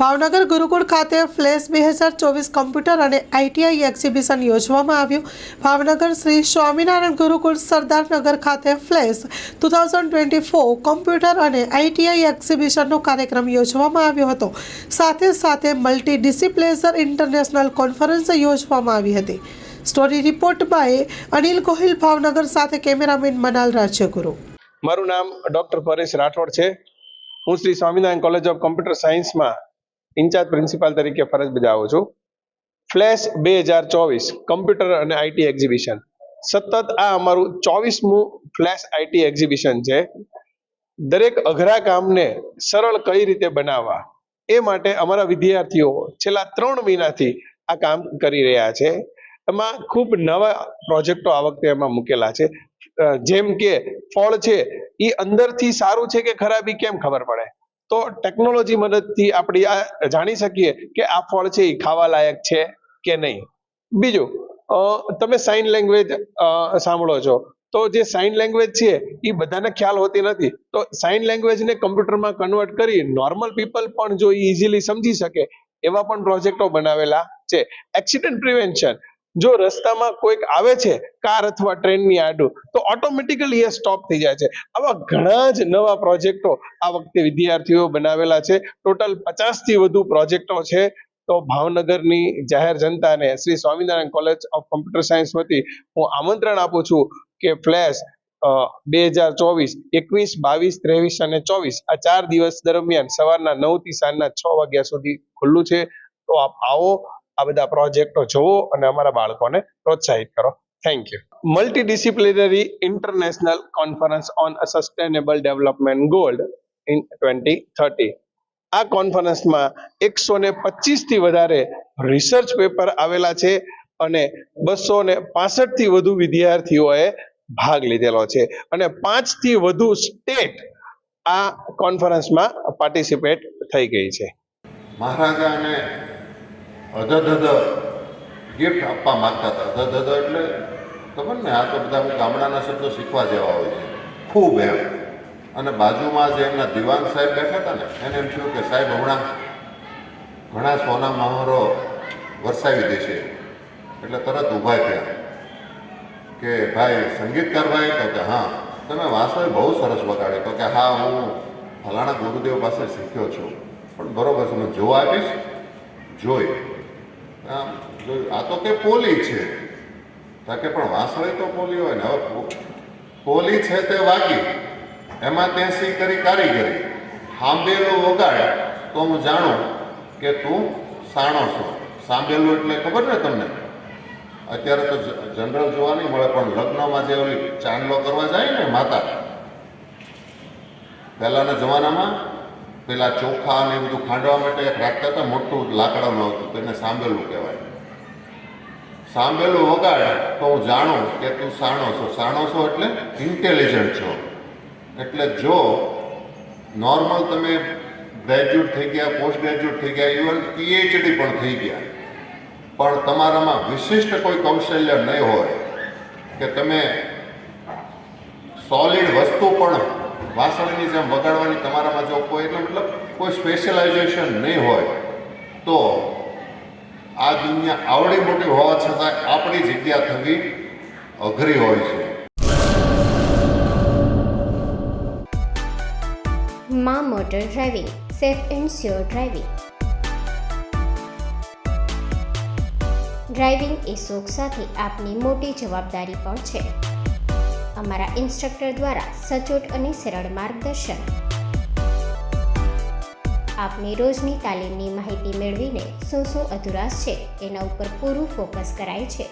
ભાવનગર ગુરુકુળ ખાતે flash 2024 computer અને ITI exhibition યોજવામાં આવ્યું. ભાવનગર શ્રી સ્વામિનારાયણ ગુરુકુળ સરદારનગર ખાતે ફ્લેશ 2024 કમ્પ્યુટર અને આઈટીઆઈ એક્ઝિબિશનનો કાર્યક્રમ યોજવામાં આવ્યો હતો. સાથે મલ્ટી ડિસિપ્લિનર ઇન્ટરનેશનલ કોન્ફરન્સ યોજવામાં આવી હતી. Story report by Anil Gohil, Bhavnagar. સાથે કેમેરામેન મનાલ રાજ્યગુરુ. મારું નામ ડોક્ટર પરેશ રાઠોડ છે. હું Shri Swaminarayan college of computer સાયન્સમાં ઇન્ચાર્જ પ્રિન્સિપાલ તરીકે ફરજ બજાવું છું. ફ્લેશ 2024 કમ્પ્યુટર અને આઈટી એક્ઝિબિશન સતત આ અમારું 24મું ફ્લેશ આઈટી એક્ઝિબિશન છે. દરેક અઘરા કામને સરળ કઈ રીતે બનાવવા એ માટે અમારા વિદ્યાર્થીઓ છેલ્લા 3 મહિનાથી આ કામ કરી રહ્યા છે. એમાં ખૂબ નવા પ્રોજેક્ટો આ વખતે એમાં મૂકેલા છે. જેમ કે ફળ છે એ અંદરથી સારું છે કે ખરાબ એ કેમ ખબર પડે, તો ટેકનોલોજી મદદથી આપણે આ જાણી શકીએ કે આ ફળ છે એ ખાવા લાયક છે કે નહીં. બીજું, તમે સાઇન લેંગ્વેજ સાંભળો છો, તો જે સાઇન લેંગ્વેજ છે એ બધાને ખ્યાલ હોતી નથી. તો સાઇન લેંગ્વેજને કમ્પ્યુટરમાં કન્વર્ટ કરી નોર્મલ પીપલ પણ જો ઇઝીલી સમજી શકે એવા પણ પ્રોજેક્ટો બનાવેલા છે. એક્સિડન્ટ પ્રિવેન્શન, જો રસ્તામાં કોઈક આવે છે કાર અથવા ટ્રેનની આડું, તો ઓટોમેટિકલી એ સ્ટોપ થઈ જાય છે. આવા ઘણા જ નવા પ્રોજેક્ટો આ વખતે વિદ્યાર્થીઓ બનાવેલા છે. ટોટલ 50 થી વધુ પ્રોજેક્ટો છે. તો ભાવનગરની જાહેર જનતાને Shri Swaminarayan college of computer science વતી હું આમંત્રણ આપું છું કે ફ્લેશ 2024 21, 22, 23 અને 24 આ 4 દિવસ દરમિયાન સવારના 9 થી સાંજના 6 વાગ્યા સુધી ખુલ્લું છે. તો આપ આવો, આ બધા પ્રોજેક્ટો જોવો અને અમારા બાળકોને પ્રોત્સાહિત કરો. Thank you. Multidisciplinary international conference on sustainable development goal in 2030. આ કોન્ફરન્સમાં 125 થી વધારે રિસર્ચ પેપર આવેલા છે અને 265 થી વધુ વિદ્યાર્થીઓએ ભાગ લીધેલો છે અને 5 થી વધુ સ્ટેટ આ કોન્ફરન્સમાં પાર્ટિસિપેટ થઈ ગઈ છે. મહારાજાને અધધ ગિફ્ટ આપવા માંગતા હતા. અધધ એટલે ખબર ને, આ તો બધા ગામડાના શબ્દો શીખવા જેવા હોય છે. ખૂબ એમ. અને બાજુમાં જે એમના દિવાન સાહેબ બેઠા હતા ને, એને એમ થયું કે સાહેબ હમણાં ઘણા સોના મહોરો વરસાવી દેશે. એટલે તરત ઊભા થયા કે ભાઈ સંગીતકાર ભાઈ, તો કે હા તમે વાંસળી બહુ સરસ વગાડી. તો કે હા, હું ફલાણા ગુરુદેવ પાસે શીખ્યો છું. પણ બરોબર છે, હું જોવા આપીશ. જોઈ આ તો કે પોલી છે. કે પણ વાંસળી તો પોલી હોય ને. હવે પોલી છે તે વાગી, એમાં તે સી કરી કારીગરી, સાંભેલું વગાડે તો હું જાણું કે તું સાણો છો. સાંભેલું એટલે ખબર ને તમને, અત્યારે તો જનરલ જોવા નહીં મળે, પણ લગ્નમાં જે ઓલી ચાંદલો કરવા જાય ને માતા, પહેલાંના જમાનામાં પેલા ચોખા ને એ બધું ખાંડવા માટે રાખતા હતા, મોટું લાકડાનું આવતું, તેને સાંભેલું કહેવાય. સાંભેલું વગાડે તો હું જાણું કે તું સાણો છો. સાણો છો એટલે ઇન્ટેલિજન્ટ છો. એટલે જો નોર્મલ તમે ગ્રેજ્યુએટ થઈ ગયા, પોસ્ટ ગ્રેજ્યુએટ થઈ ગયા, ઇવન પીએચડી પણ થઈ ગયા, પણ તમારામાં વિશિષ્ટ કોઈ કૌશલ્ય નહીં હોય કે તમે સોલિડ વસ્તુ પણ વાસણની જેમ વગાડવાની તમારામાં જો કોઈ, એટલે મતલબ કોઈ સ્પેશિયલાઇઝેશન નહીં હોય, તો આ દુનિયા આવડી મોટી હોવા છતાં આપણી જગ્યા થવી અઘરી હોય છે. માં motor driving, safe and sure driving. Driving એ શોખ સાથે આપની મોટી જવાબદારી પણ છે. અમારા ઇન્સ્ટ્રક્ટર દ્વારા સચોટ અને સરળ માર્ગદર્શન. આપની રોજની તાલીમની માહિતી મેળવીને શું અધુરાશ છે એના ઉપર પૂરું ફોકસ કરાય છે.